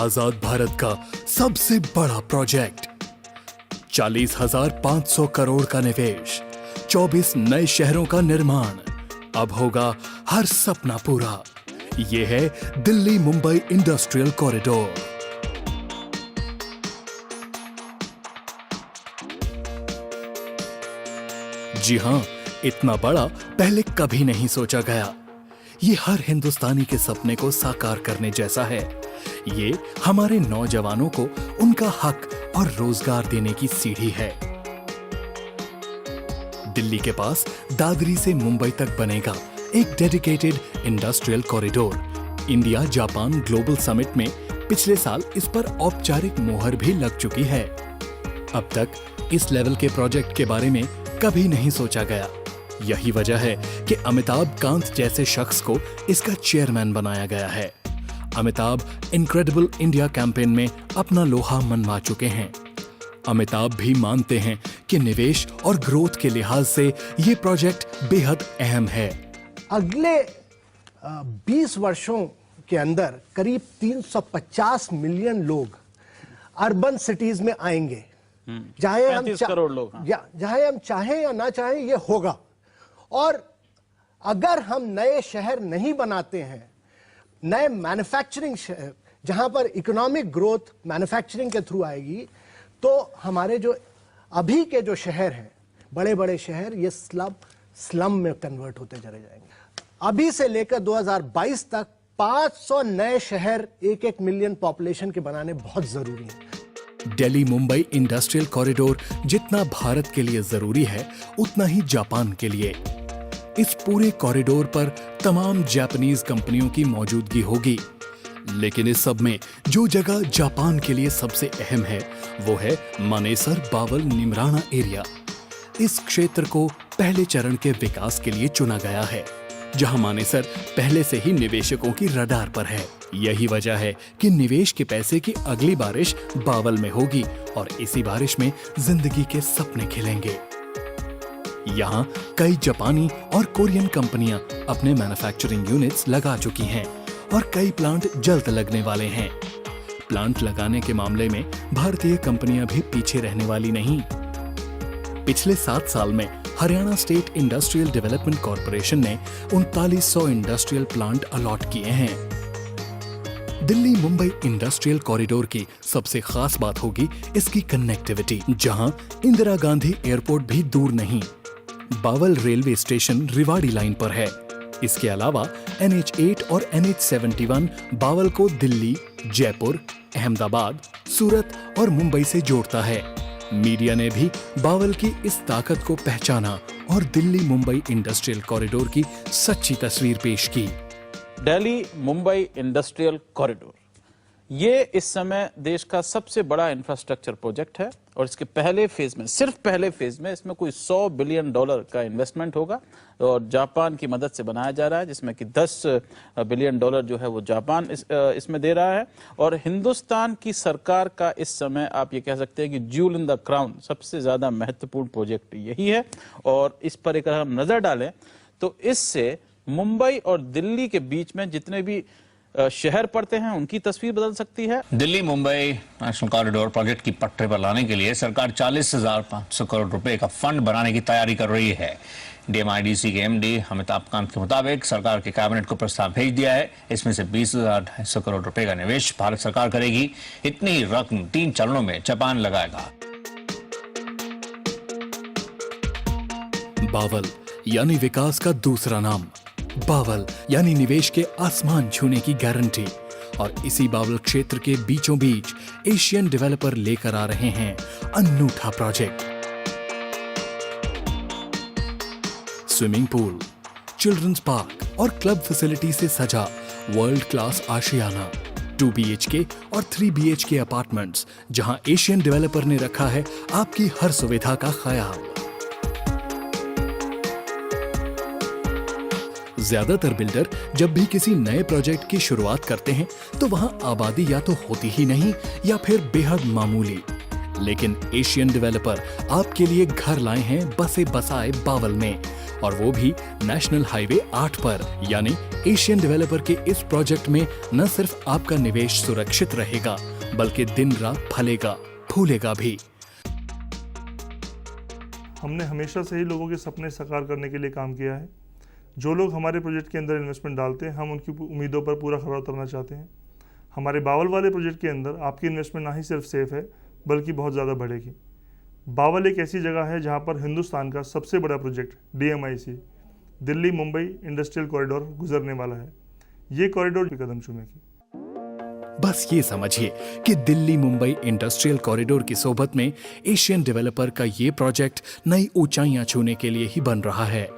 आजाद भारत का सबसे बड़ा प्रोजेक्ट, 40,500 करोड़ का निवेश, 24 नए शहरों का निर्माण। अब होगा हर सपना पूरा। ये है दिल्ली मुंबई इंडस्ट्रियल कॉरिडोर। जी हां, इतना बड़ा पहले कभी नहीं सोचा गया। ये हर हिंदुस्तानी के सपने को साकार करने जैसा है। ये हमारे नौजवानों को उनका हक और रोजगार देने की सीढ़ी है। दिल्ली के पास दादरी से मुंबई तक बनेगा एक dedicated industrial corridor. India Japan global summit में पिछले साल इस पर औपचारिक मोहर भी लग चुकी है। अब तक इस लेवल के प्रोजेक्ट के बारे में कभी नहीं सोचा गया। यही वजह है कि अमिताभ कांत जैसे शख्स को इसका चेयरमैन बनाया गया है। अमिताभ इनक्रेडिबल इंडिया कैंपेन में अपना लोहा मनवा चुके हैं। अमिताभ भी मानते हैं कि निवेश और ग्रोथ के लिहाज से ये प्रोजेक्ट बेहद अहम है। अगले 20 वर्षों के अंदर करीब 350 मिलियन लोग अर्बन सिटीज में आएंगे। चाहे हम करोड़ लोग, चाहे हम चाहें या ना चाहें, ये होगा। और अगर हम नए शहर नहीं बनाते हैं, नए मैन्युफैक्चरिंग शहर जहां पर इकोनॉमिक ग्रोथ मैन्युफैक्चरिंग के थ्रू आएगी, तो हमारे जो अभी के जो शहर हैं, बड़े बड़े शहर, ये स्लम में कन्वर्ट होते चले जाएंगे। अभी से लेकर 2022 तक 500 नए शहर 1-1 मिलियन पॉपुलेशन के बनाने बहुत जरूरी है। दिल्ली मुंबई इंडस्ट्रियल कॉरिडोर जितना भारत के लिए जरूरी है, उतना ही जापान के लिए। इस पूरे कॉरिडोर पर तमाम जापानीज कंपनियों की मौजूदगी होगी। लेकिन इस सब में जो जगह जापान के लिए सबसे अहम है, वो है मानेसर बावल निमराना एरिया। इस क्षेत्र को पहले चरण के विकास के लिए चुना गया है, जहां मानेसर पहले से ही निवेशकों की रडार पर है। यही वजह है कि निवेश के पैसे की अगली बारिश बावल में होगी और इसी बारिश में जिंदगी के सपने खिलेंगे। यहाँ कई जापानी और कोरियन कंपनियां अपने मैन्युफैक्चरिंग यूनिट्स लगा चुकी हैं और कई प्लांट जल्द लगने वाले हैं। प्लांट लगाने के मामले में भारतीय कंपनियां भी पीछे रहने वाली नहीं। पिछले 7 साल में Haryana state industrial development corporation ने 3900 इंडस्ट्रियल प्लांट अलॉट किए हैं। दिल्ली मुंबई इंडस्ट्रियल कॉरिडोर की सबसे खास बात होगी इसकी कनेक्टिविटी, जहां इंदिरा गांधी एयरपोर्ट भी दूर नहीं। Bawal railway station Rewari line पर है। इसके अलावा NH8 और NH71 बावल को दिल्ली, जयपुर, अहमदाबाद, सूरत और मुंबई से जोड़ता है। मीडिया ने भी बावल की इस ताकत को पहचाना और दिल्ली मुंबई इंडस्ट्रियल कॉरिडोर की सच्ची तस्वीर पेश की। दिल्ली मुंबई इंडस्ट्रियल कॉरिडोर ये इस समय देश का सबसे बड़ा इंफ्रास्ट्रक्चर प्रोजेक्ट है और इसके पहले फेज में, सिर्फ पहले फेज में, इसमें कोई $100 बिलियन का इन्वेस्टमेंट होगा और जापान की मदद से बनाया जा रहा है, जिसमें कि $10 बिलियन जो है वो जापान इसमें दे रहा है। और हिंदुस्तान की सरकार का इस समय आप ये कह सकते हैं कि ज्यूल इन द क्राउन, सबसे ज्यादा महत्वपूर्ण प्रोजेक्ट यही है। और इस पर एक अगर हम नजर डालें तो इससे मुंबई और दिल्ली के बीच में जितने भी शहर पड़ते हैं उनकी तस्वीर बदल सकती है। Delhi Mumbai national corridor project की पटरी पर लाने के लिए सरकार 40,500 करोड़ रुपए का फंड बनाने की तैयारी कर रही है। DMIDC के MD अमिताभ कांत के मुताबिक सरकार के कैबिनेट को प्रस्ताव भेज दिया है। इसमें से 20,250 करोड़ रुपए का निवेश भारत सरकार करेगी। इतनी रकम 3 चरणों में जापान लगाएगा। बावल यानी विकास का दूसरा नाम। बावल यानी निवेश के आसमान छूने की गारंटी। और इसी बावल क्षेत्र के बीचों बीच एशियन डेवलपर लेकर आ रहे हैं अनूठा project. Swimming pool, children's park और क्लब फैसिलिटी से सजा वर्ल्ड क्लास आशियाना, 2 BHK और 3 BHK अपार्टमेंट्स, जहां एशियन डेवलपर ने रखा है आपकी हर सुविधा का ख्याल। ज्यादातर बिल्डर जब भी किसी नए प्रोजेक्ट की शुरुआत करते हैं तो वहां आबादी या तो होती ही नहीं या फिर बेहद मामूली। लेकिन एशियन डेवलपर आपके लिए घर लाए हैं बसे बसाए बावल में, और वो भी नेशनल हाईवे 8 पर। यानी एशियन डेवलपर के इस प्रोजेक्ट में न सिर्फ आपका निवेश सुरक्षित रहेगा, बल्कि दिन रात फलेगा फूलेगा भी। हमने हमेशा से ही लोगों के सपने साकार करने के लिए काम किया है। जो लोग हमारे प्रोजेक्ट के अंदर इन्वेस्टमेंट डालते हैं, हम उनकी उम्मीदों पर पूरा खरा उतरना चाहते हैं। हमारे बावल वाले प्रोजेक्ट के अंदर आपकी इन्वेस्टमेंट ना ही सिर्फ सेफ है, बल्कि बहुत ज़्यादा बढ़ेगी। बावल एक ऐसी जगह है जहां पर हिंदुस्तान का सबसे बड़ा project DMIC Delhi Mumbai industrial corridor गुजरने वाला है। ये कॉरिडोर कदम चूमेगी। बस ये समझिए कि दिल्ली मुंबई इंडस्ट्रियल कॉरिडोर की सोबत में एशियन डेवलपर का ये प्रोजेक्ट नई ऊंचाइयां छूने के लिए ही बन रहा है।